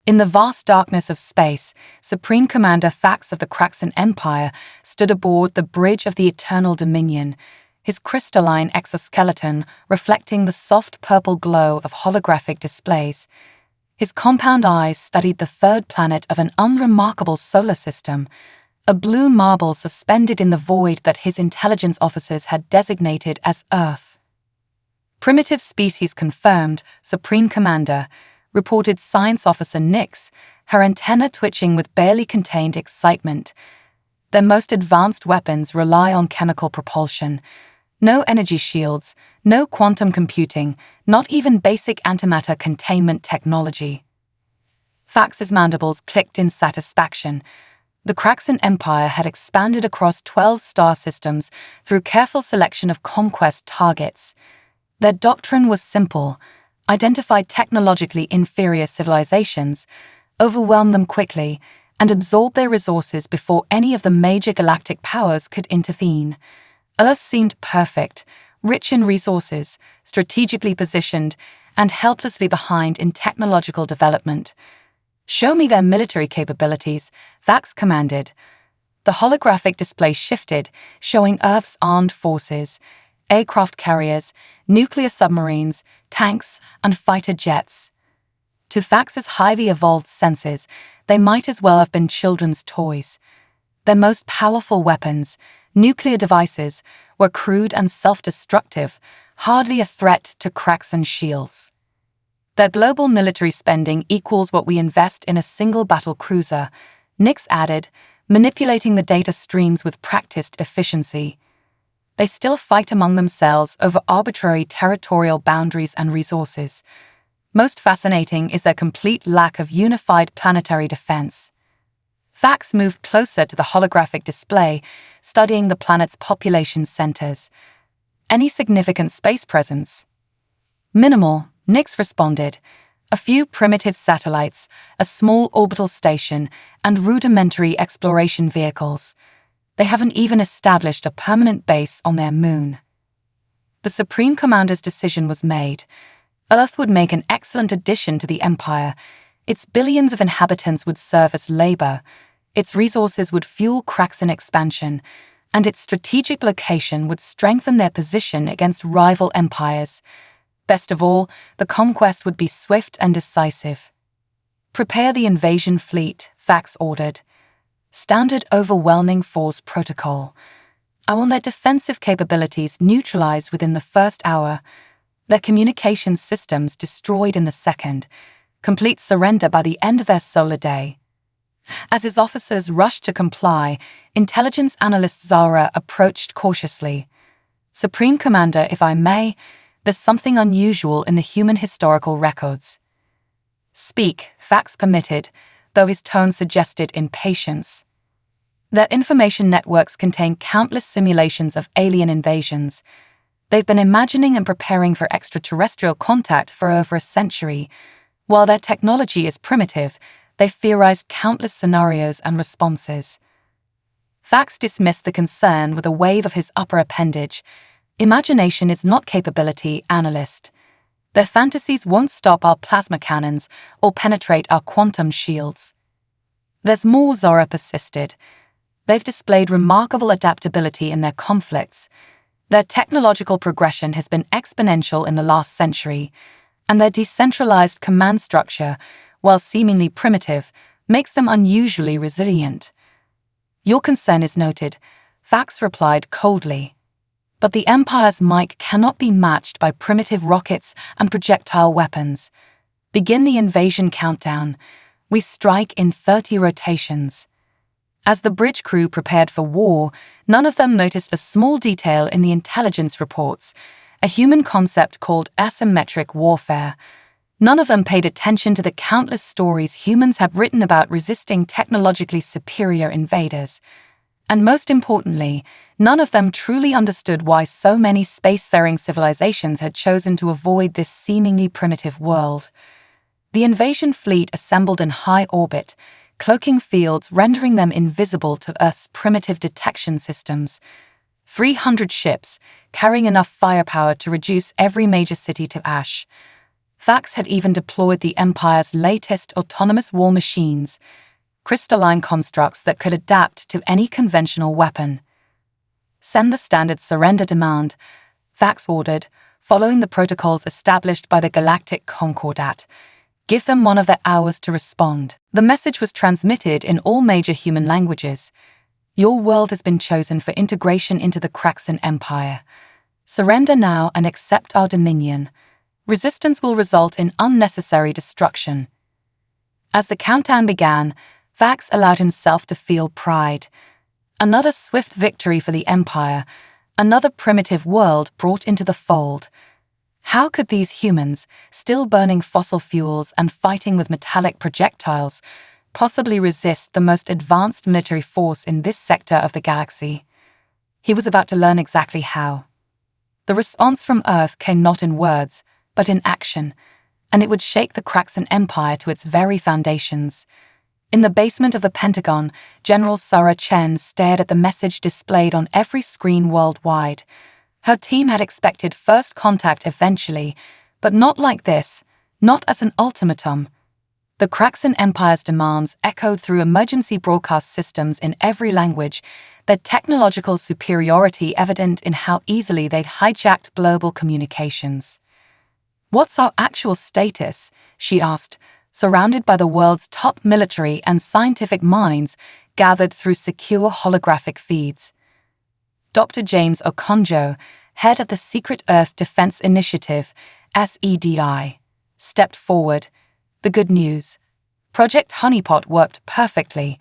In the vast darkness of space, Supreme Commander Thax of the Kraxan Empire stood aboard the Bridge of the Eternal Dominion, his crystalline exoskeleton reflecting the soft purple glow of holographic displays. His compound eyes studied the third planet of an unremarkable solar system, a blue marble suspended in the void that his intelligence officers had designated as Earth. Primitive species confirmed, Supreme Commander, reported Science Officer Nyx, her antenna twitching with barely contained excitement. Their most advanced weapons rely on chemical propulsion. No energy shields, no quantum computing, not even basic antimatter containment technology. Thax's mandibles clicked in satisfaction. The Kraxan Empire had expanded across 12 star systems through careful selection of conquest targets. Their doctrine was simple: identify technologically inferior civilizations, overwhelm them quickly, and absorb their resources before any of the major galactic powers could intervene. Earth seemed perfect, rich in resources, strategically positioned, and helplessly behind in technological development. "Show me their military capabilities," Thax commanded. The holographic display shifted, showing Earth's armed forces: aircraft carriers, nuclear submarines, tanks, and fighter jets. To Thax's highly evolved senses, they might as well have been children's toys. Their most powerful weapons, nuclear devices, were crude and self-destructive, hardly a threat to Kraxan shields. Their global military spending equals what we invest in a single battle cruiser, Nyx added, manipulating the data streams with practiced efficiency. They still fight among themselves over arbitrary territorial boundaries and resources. Most fascinating is their complete lack of unified planetary defense. Thax moved closer to the holographic display, studying the planet's population centers. "Any significant space presence?" "Minimal," Nyx responded. "A few primitive satellites, a small orbital station, and rudimentary exploration vehicles. They haven't even established a permanent base on their moon." The Supreme Commander's decision was made. Earth would make an excellent addition to the Empire. Its billions of inhabitants would serve as labor. Its resources would fuel Kraxan expansion, and its strategic location would strengthen their position against rival empires. Best of all, the conquest would be swift and decisive. "Prepare the invasion fleet," Thax ordered. Standard overwhelming force protocol. I want their defensive capabilities neutralized within the first hour, their communications systems destroyed in the second, complete surrender by the end of their solar day. As his officers rushed to comply, intelligence analyst Zara approached cautiously. "Supreme Commander, if I may, there's something unusual in the human historical records." "Speak," Thax permitted, though his tone suggested impatience. Their information networks contain countless simulations of alien invasions. They've been imagining and preparing for extraterrestrial contact for over a century. While their technology is primitive, they've theorized countless scenarios and responses. Thax dismissed the concern with a wave of his upper appendage. "Imagination is not capability, analyst. Their fantasies won't stop our plasma cannons or penetrate our quantum shields." "There's more," Zora persisted. "They've displayed remarkable adaptability in their conflicts. Their technological progression has been exponential in the last century, and their decentralized command structure, while seemingly primitive, makes them unusually resilient." "Your concern is noted," Thax replied coldly. "But the Empire's might cannot be matched by primitive rockets and projectile weapons. Begin the invasion countdown. We strike in 30 rotations." As the bridge crew prepared for war, none of them noticed a small detail in the intelligence reports, a human concept called asymmetric warfare. None of them paid attention to the countless stories humans have written about resisting technologically superior invaders. And most importantly, none of them truly understood why so many spacefaring civilizations had chosen to avoid this seemingly primitive world. The invasion fleet assembled in high orbit, cloaking fields rendering them invisible to Earth's primitive detection systems. 300 ships, carrying enough firepower to reduce every major city to ash. Vax had even deployed the Empire's latest autonomous war machines, crystalline constructs that could adapt to any conventional weapon. "Send the standard surrender demand," Vax ordered, following the protocols established by the Galactic Concordat. "Give them 1 of their hours to respond." The message was transmitted in all major human languages. "Your world has been chosen for integration into the Craxan Empire. Surrender now and accept our dominion. Resistance will result in unnecessary destruction." As the countdown began, Vax allowed himself to feel pride. Another swift victory for the Empire, another primitive world brought into the fold. How could these humans, still burning fossil fuels and fighting with metallic projectiles, possibly resist the most advanced military force in this sector of the galaxy? He was about to learn exactly how. The response from Earth came not in words, but in action, and it would shake the Craxan Empire to its very foundations. In the basement of the Pentagon, General Sara Chen stared at the message displayed on every screen worldwide. Her team had expected first contact eventually, but not like this, not as an ultimatum. The Craxan Empire's demands echoed through emergency broadcast systems in every language, their technological superiority evident in how easily they'd hijacked global communications. "What's our actual status?" she asked, surrounded by the world's top military and scientific minds gathered through secure holographic feeds. Dr. James Okonjo, head of the Secret Earth Defense Initiative, SEDI, stepped forward. "The good news. Project Honeypot worked perfectly.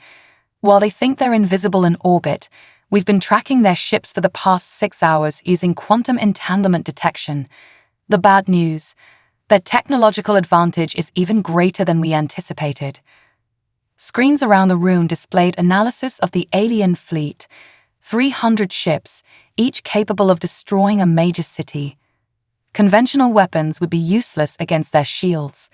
While they think they're invisible in orbit, we've been tracking their ships for the past 6 hours using quantum entanglement detection. The bad news: their technological advantage is even greater than we anticipated." Screens around the room displayed analysis of the alien fleet, 300 ships, each capable of destroying a major city. Conventional weapons would be useless against their shields.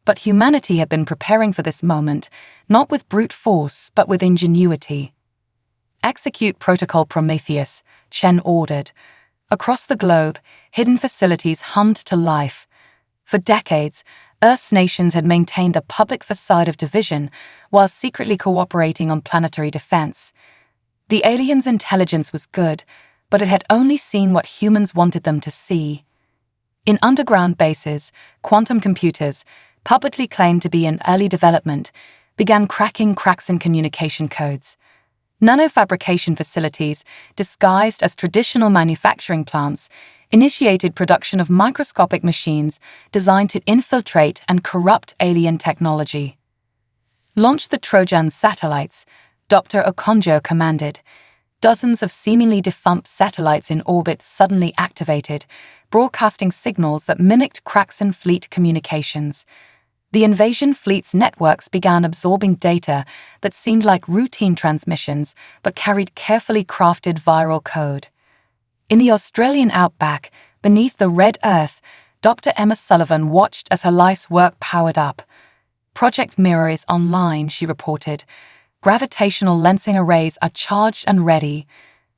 But humanity had been preparing for this moment, not with brute force, but with ingenuity. "Execute Protocol Prometheus," Chen ordered. Across the globe, hidden facilities hummed to life. For decades, Earth's nations had maintained a public facade of division while secretly cooperating on planetary defense. The aliens' intelligence was good, but it had only seen what humans wanted them to see. In underground bases, quantum computers, publicly claimed to be in early development, began cracking Craxan communication codes. Nanofabrication facilities, disguised as traditional manufacturing plants, initiated production of microscopic machines designed to infiltrate and corrupt alien technology. "Launch the Trojan satellites," Dr. Okonjo commanded. Dozens of seemingly defunct satellites in orbit suddenly activated, broadcasting signals that mimicked Craxan fleet communications. The invasion fleet's networks began absorbing data that seemed like routine transmissions but carried carefully crafted viral code. In the Australian outback, beneath the red earth, Dr. Emma Sullivan watched as her life's work powered up. "Project Mirror is online," she reported. "Gravitational lensing arrays are charged and ready."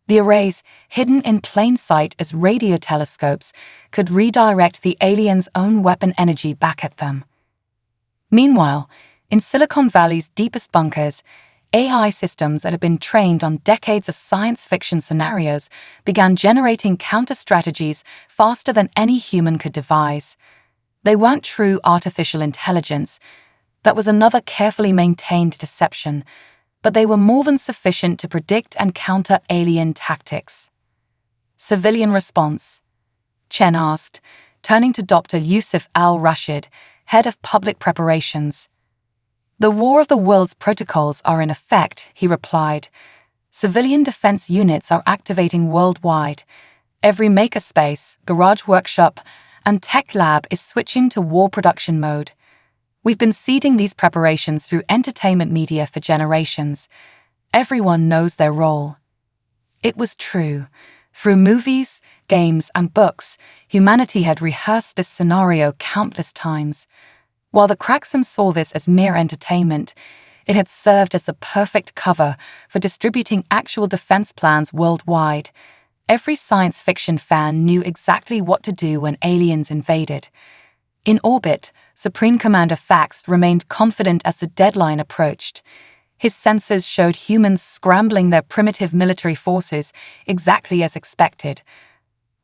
The arrays, hidden in plain sight as radio telescopes, could redirect the aliens' own weapon energy back at them. Meanwhile, in Silicon Valley's deepest bunkers, AI systems that had been trained on decades of science fiction scenarios began generating counter-strategies faster than any human could devise. They weren't true artificial intelligence. That was another carefully maintained deception, but they were more than sufficient to predict and counter alien tactics. "Civilian response?" Chen asked, turning to Dr. Yusuf al-Rashid, head of public preparations. "The War of the Worlds protocols are in effect," he replied. "Civilian defense units are activating worldwide. Every makerspace, garage workshop, and tech lab is switching to war production mode. We've been seeding these preparations through entertainment media for generations. Everyone knows their role." It was true. Through movies, games, and books, humanity had rehearsed this scenario countless times. While the Craxan saw this as mere entertainment, it had served as the perfect cover for distributing actual defense plans worldwide. Every science fiction fan knew exactly what to do when aliens invaded. In orbit, Supreme Commander Thax remained confident as the deadline approached. His sensors showed humans scrambling their primitive military forces exactly as expected.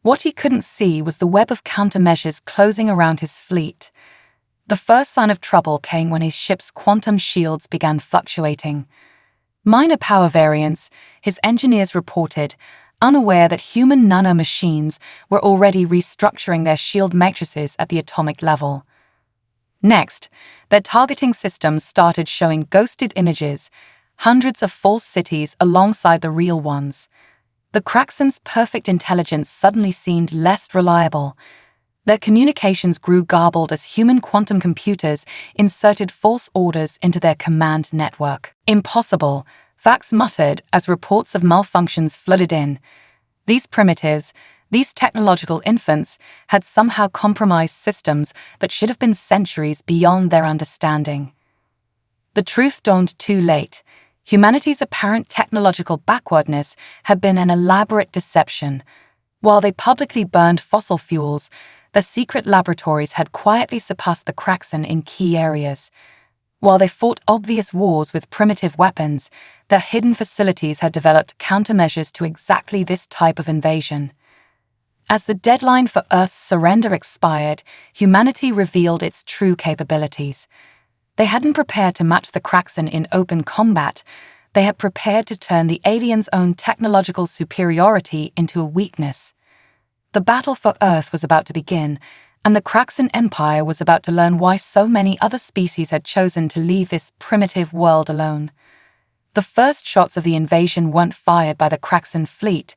What he couldn't see was the web of countermeasures closing around his fleet. The first sign of trouble came when his ship's quantum shields began fluctuating. Minor power variance, his engineers reported, unaware that human nanomachines were already restructuring their shield matrices at the atomic level. Next, their targeting systems started showing ghosted images, hundreds of false cities alongside the real ones. The Kraxen's perfect intelligence suddenly seemed less reliable. Their communications grew garbled as human quantum computers inserted false orders into their command network. Impossible, Thax muttered as reports of malfunctions flooded in. These primitives, these technological infants, had somehow compromised systems that should have been centuries beyond their understanding. The truth dawned too late. Humanity's apparent technological backwardness had been an elaborate deception. While they publicly burned fossil fuels, their secret laboratories had quietly surpassed the Kraxen in key areas. While they fought obvious wars with primitive weapons, their hidden facilities had developed countermeasures to exactly this type of invasion. As the deadline for Earth's surrender expired, humanity revealed its true capabilities. They hadn't prepared to match the Kraxen in open combat. They had prepared to turn the aliens' own technological superiority into a weakness. The battle for Earth was about to begin, and the Kraxen Empire was about to learn why so many other species had chosen to leave this primitive world alone. The first shots of the invasion weren't fired by the Kraxen fleet,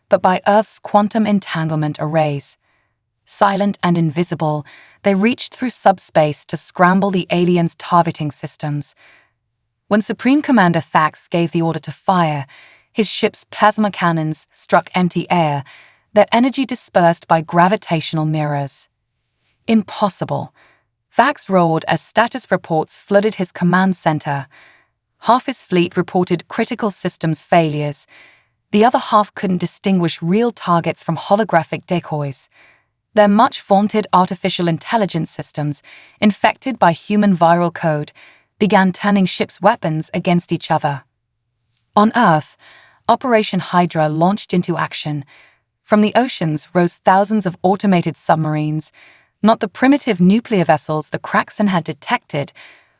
but by Earth's quantum entanglement arrays. Silent and invisible, they reached through subspace to scramble the aliens' targeting systems. When Supreme Commander Thax gave the order to fire, his ship's plasma cannons struck empty air, their energy dispersed by gravitational mirrors. Impossible. Thax roared as status reports flooded his command center. Half his fleet reported critical systems failures. The other half couldn't distinguish real targets from holographic decoys. Their much-vaunted artificial intelligence systems, infected by human viral code, began turning ships' weapons against each other. On Earth, Operation Hydra launched into action. From the oceans rose thousands of automated submarines, not the primitive nuclear vessels the Kraxen had detected,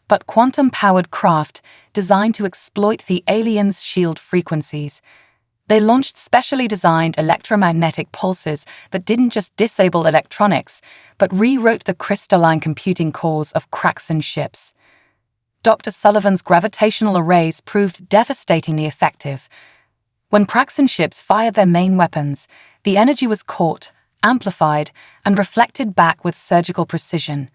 but quantum-powered craft designed to exploit the aliens' shield frequencies. They launched specially designed electromagnetic pulses that didn't just disable electronics, but rewrote the crystalline computing cores of Kraxen ships. Dr. Sullivan's gravitational arrays proved devastatingly effective. When Kraxen ships fired their main weapons, the energy was caught, amplified, and reflected back with surgical precision.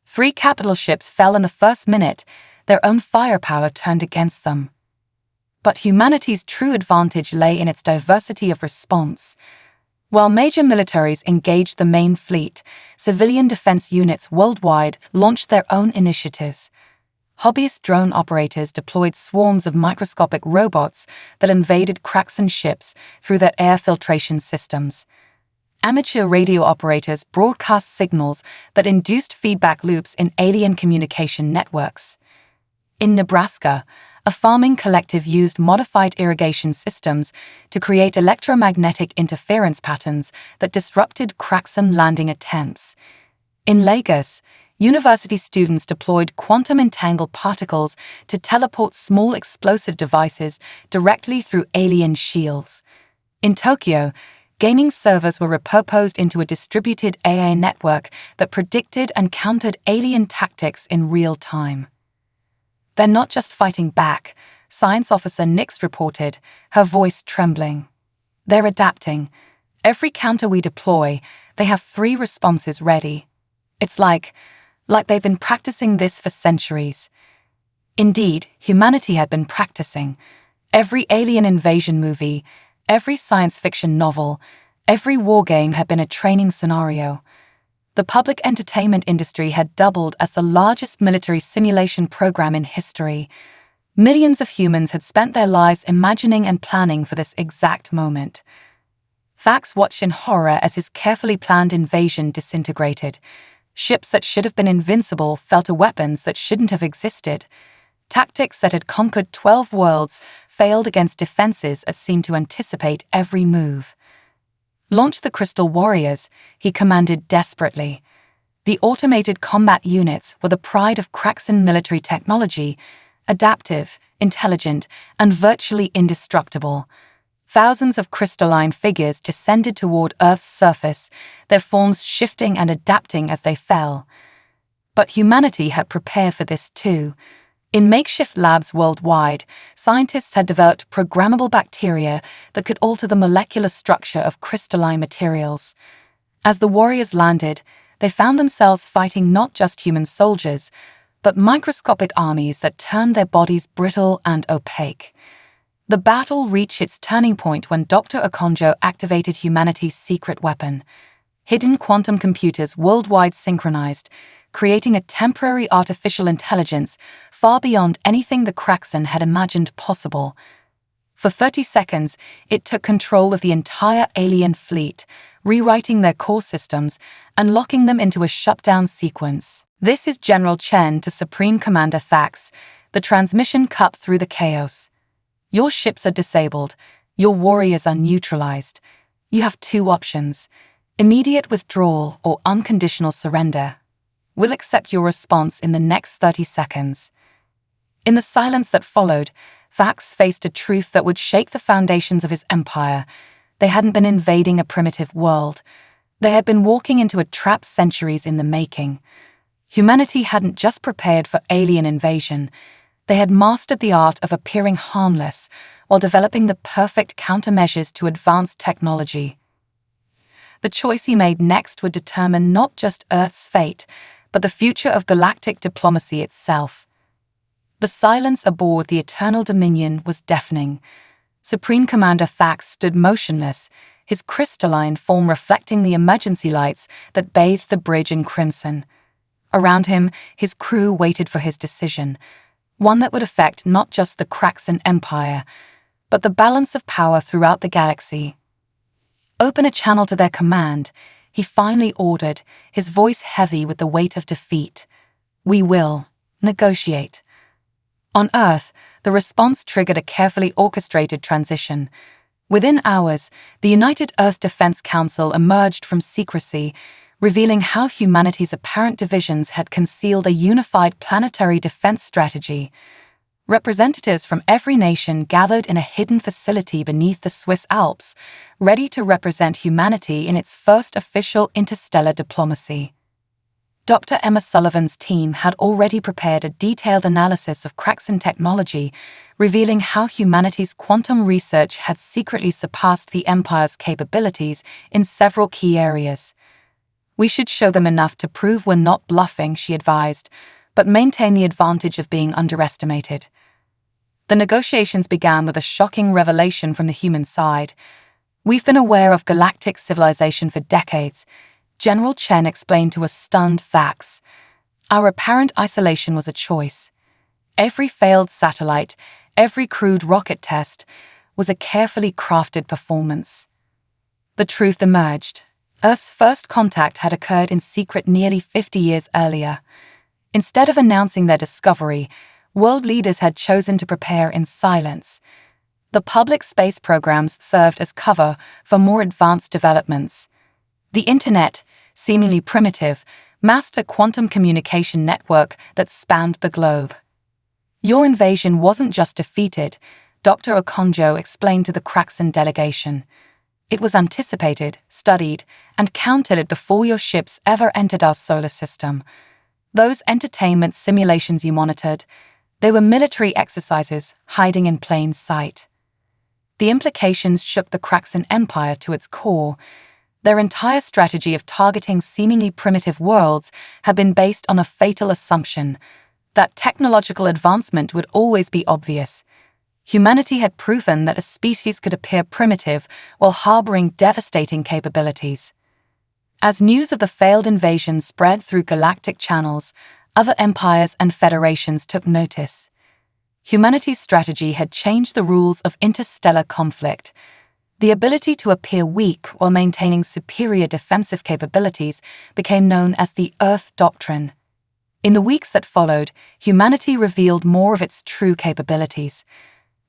3 capital ships fell in the first minute, their own firepower turned against them. But humanity's true advantage lay in its diversity of response. While major militaries engaged the main fleet, civilian defense units worldwide launched their own initiatives. Hobbyist drone operators deployed swarms of microscopic robots that invaded Kraxen ships through their air filtration systems. Amateur radio operators broadcast signals that induced feedback loops in alien communication networks. In Nebraska, a farming collective used modified irrigation systems to create electromagnetic interference patterns that disrupted Kraxen landing attempts. In Lagos, university students deployed quantum-entangled particles to teleport small explosive devices directly through alien shields. In Tokyo, gaming servers were repurposed into a distributed AI network that predicted and countered alien tactics in real time. They're not just fighting back, Science Officer Nix reported, her voice trembling. They're adapting. Every counter we deploy, they have 3 responses ready. It's like they've been practicing this for centuries. Indeed, humanity had been practicing. Every alien invasion movie, every science fiction novel, every war game had been a training scenario. The public entertainment industry had doubled as the largest military simulation program in history. Millions of humans had spent their lives imagining and planning for this exact moment. Thax watched in horror as his carefully planned invasion disintegrated. Ships that should have been invincible fell to weapons that shouldn't have existed. Tactics that had conquered 12 worlds failed against defenses that seemed to anticipate every move. "Launch the Crystal Warriors," he commanded desperately. The automated combat units were the pride of Craxan military technology, adaptive, intelligent, and virtually indestructible. Thousands of crystalline figures descended toward Earth's surface, their forms shifting and adapting as they fell. But humanity had prepared for this too. In makeshift labs worldwide, scientists had developed programmable bacteria that could alter the molecular structure of crystalline materials. As the warriors landed, they found themselves fighting not just human soldiers, but microscopic armies that turned their bodies brittle and opaque. The battle reached its turning point when Dr. Okonjo activated humanity's secret weapon. Hidden quantum computers worldwide synchronized, creating a temporary artificial intelligence far beyond anything the Craxan had imagined possible. For 30 seconds, it took control of the entire alien fleet, rewriting their core systems and locking them into a shutdown sequence. "This is General Chen to Supreme Commander Thax," the transmission cut through the chaos. "Your ships are disabled. Your warriors are neutralized. You have two options: immediate withdrawal or unconditional surrender. We'll accept your response in the next 30 seconds. In the silence that followed, Thax faced a truth that would shake the foundations of his empire. They hadn't been invading a primitive world. They had been walking into a trap centuries in the making. Humanity hadn't just prepared for alien invasion. They had mastered the art of appearing harmless while developing the perfect countermeasures to advanced technology. The choice he made next would determine not just Earth's fate, but the future of galactic diplomacy itself. The silence aboard the Eternal Dominion was deafening. Supreme Commander Thax stood motionless, his crystalline form reflecting the emergency lights that bathed the bridge in crimson. Around him, his crew waited for his decision, one that would affect not just the Craxan Empire, but the balance of power throughout the galaxy. "Open a channel to their command," he finally ordered, his voice heavy with the weight of defeat. "We will negotiate." On Earth, the response triggered a carefully orchestrated transition. Within hours, the United Earth Defense Council emerged from secrecy, revealing how humanity's apparent divisions had concealed a unified planetary defense strategy. Representatives from every nation gathered in a hidden facility beneath the Swiss Alps, ready to represent humanity in its first official interstellar diplomacy. Dr. Emma Sullivan's team had already prepared a detailed analysis of Craxan technology, revealing how humanity's quantum research had secretly surpassed the Empire's capabilities in several key areas. "We should show them enough to prove we're not bluffing," she advised, "but maintain the advantage of being underestimated." The negotiations began with a shocking revelation from the human side. "We've been aware of galactic civilization for decades," General Chen explained to a stunned Thax. "Our apparent isolation was a choice. Every failed satellite, every crude rocket test, was a carefully crafted performance." The truth emerged. Earth's first contact had occurred in secret nearly 50 years earlier. Instead of announcing their discovery, world leaders had chosen to prepare in silence. The public space programs served as cover for more advanced developments. The Internet, seemingly primitive, masked a quantum communication network that spanned the globe. "Your invasion wasn't just defeated," Dr. Okonjo explained to the Craxan delegation. "It was anticipated, studied, and countered before your ships ever entered our solar system. Those entertainment simulations you monitored, they were military exercises hiding in plain sight." The implications shook the Craxan Empire to its core. Their entire strategy of targeting seemingly primitive worlds had been based on a fatal assumption that technological advancement would always be obvious. Humanity had proven that a species could appear primitive while harboring devastating capabilities. As news of the failed invasion spread through galactic channels, other empires and federations took notice. Humanity's strategy had changed the rules of interstellar conflict. The ability to appear weak while maintaining superior defensive capabilities became known as the Earth Doctrine. In the weeks that followed, humanity revealed more of its true capabilities.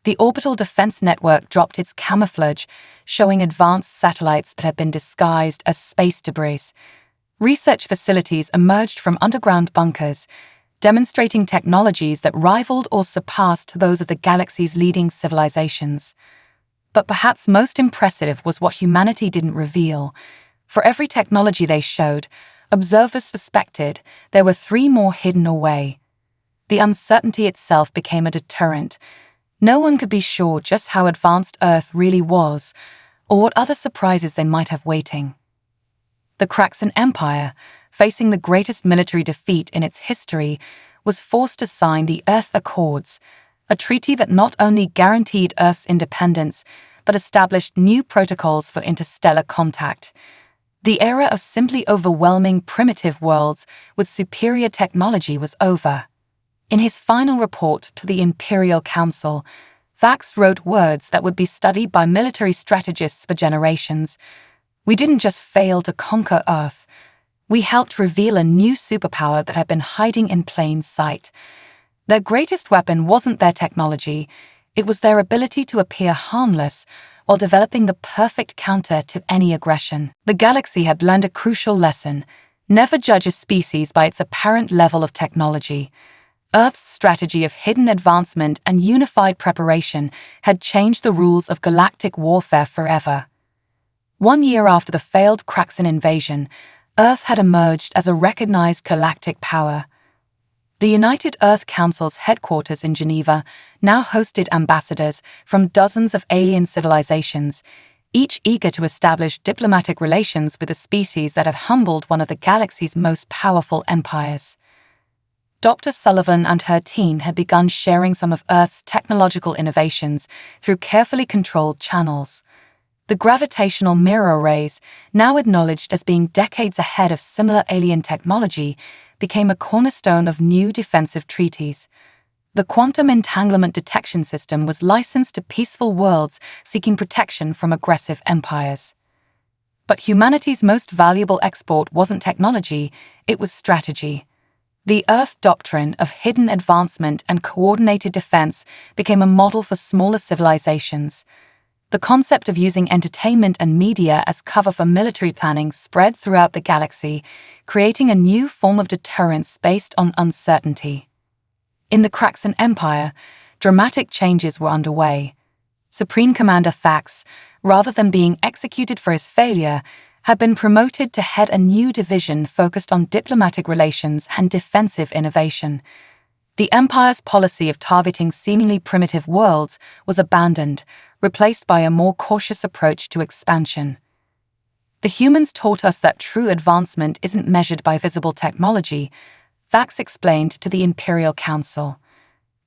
The orbital defense network dropped its camouflage, showing advanced satellites that had been disguised as space debris. Research facilities emerged from underground bunkers, demonstrating technologies that rivaled or surpassed those of the galaxy's leading civilizations. But perhaps most impressive was what humanity didn't reveal. For every technology they showed, observers suspected there were 3 more hidden away. The uncertainty itself became a deterrent. No one could be sure just how advanced Earth really was, or what other surprises they might have waiting. The Craxan Empire, facing the greatest military defeat in its history, was forced to sign the Earth Accords, a treaty that not only guaranteed Earth's independence, but established new protocols for interstellar contact. The era of simply overwhelming primitive worlds with superior technology was over. In his final report to the Imperial Council, Vax wrote words that would be studied by military strategists for generations. "We didn't just fail to conquer Earth. We helped reveal a new superpower that had been hiding in plain sight. Their greatest weapon wasn't their technology, it was their ability to appear harmless while developing the perfect counter to any aggression." The galaxy had learned a crucial lesson: never judge a species by its apparent level of technology. Earth's strategy of hidden advancement and unified preparation had changed the rules of galactic warfare forever. 1 year after the failed Craxan invasion, Earth had emerged as a recognized galactic power. The United Earth Council's headquarters in Geneva now hosted ambassadors from dozens of alien civilizations, each eager to establish diplomatic relations with a species that had humbled one of the galaxy's most powerful empires. Dr. Sullivan and her team had begun sharing some of Earth's technological innovations through carefully controlled channels. The gravitational mirror arrays, now acknowledged as being decades ahead of similar alien technology, became a cornerstone of new defensive treaties. The quantum entanglement detection system was licensed to peaceful worlds seeking protection from aggressive empires. But humanity's most valuable export wasn't technology, it was strategy. The Earth Doctrine of hidden advancement and coordinated defense became a model for smaller civilizations. The concept of using entertainment and media as cover for military planning spread throughout the galaxy, creating a new form of deterrence based on uncertainty. In the Craxan Empire, dramatic changes were underway. Supreme Commander Thax, rather than being executed for his failure, had been promoted to head a new division focused on diplomatic relations and defensive innovation. The Empire's policy of targeting seemingly primitive worlds was abandoned, replaced by a more cautious approach to expansion. "The humans taught us that true advancement isn't measured by visible technology," Thax explained to the Imperial Council.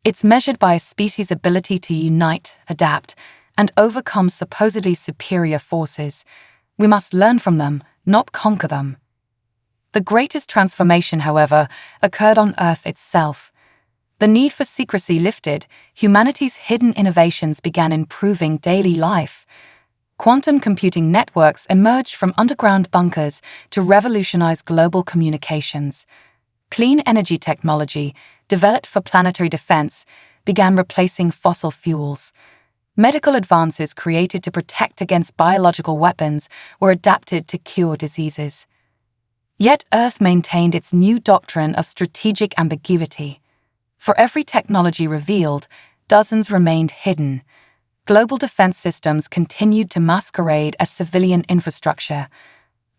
"It's measured by a species' ability to unite, adapt, and overcome supposedly superior forces. We must learn from them, not conquer them." The greatest transformation, however, occurred on Earth itself. The need for secrecy lifted, humanity's hidden innovations began improving daily life. Quantum computing networks emerged from underground bunkers to revolutionize global communications. Clean energy technology, developed for planetary defense, began replacing fossil fuels. Medical advances created to protect against biological weapons were adapted to cure diseases. Yet Earth maintained its new doctrine of strategic ambiguity. For every technology revealed, dozens remained hidden. Global defense systems continued to masquerade as civilian infrastructure.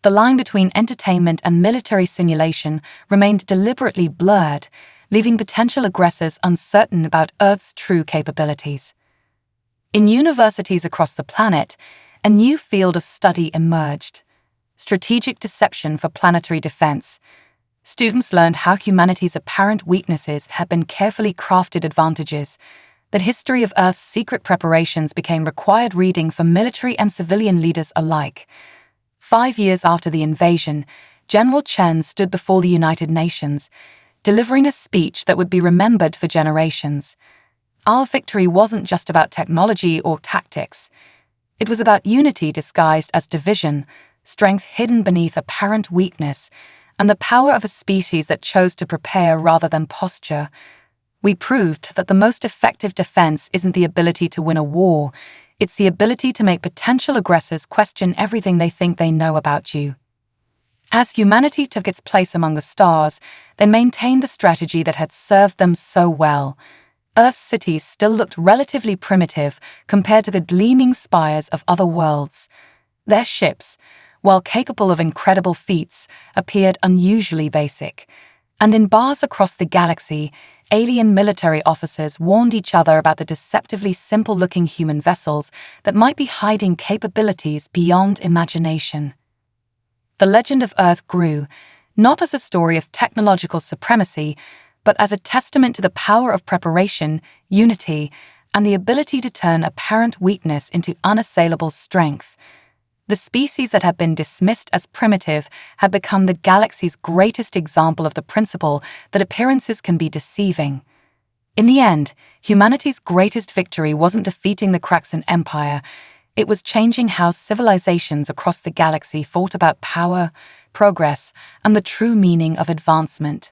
The line between entertainment and military simulation remained deliberately blurred, leaving potential aggressors uncertain about Earth's true capabilities. In universities across the planet, a new field of study emerged: strategic deception for planetary defense. Students learned how humanity's apparent weaknesses had been carefully crafted advantages. The history of Earth's secret preparations became required reading for military and civilian leaders alike. 5 years after the invasion, General Chen stood before the United Nations, delivering a speech that would be remembered for generations. Our victory wasn't just about technology or tactics. It was about unity disguised as division, strength hidden beneath apparent weakness, and the power of a species that chose to prepare rather than posture. We proved that the most effective defense isn't the ability to win a war, it's the ability to make potential aggressors question everything they think they know about you. As humanity took its place among the stars, they maintained the strategy that had served them so well. Earth's cities still looked relatively primitive compared to the gleaming spires of other worlds. Their ships, while capable of incredible feats, appeared unusually basic. And in bars across the galaxy, alien military officers warned each other about the deceptively simple-looking human vessels that might be hiding capabilities beyond imagination. The legend of Earth grew, not as a story of technological supremacy, but as a testament to the power of preparation, unity, and the ability to turn apparent weakness into unassailable strength. The species that had been dismissed as primitive had become the galaxy's greatest example of the principle that appearances can be deceiving. In the end, humanity's greatest victory wasn't defeating the Craxan Empire, it was changing how civilizations across the galaxy thought about power, progress, and the true meaning of advancement.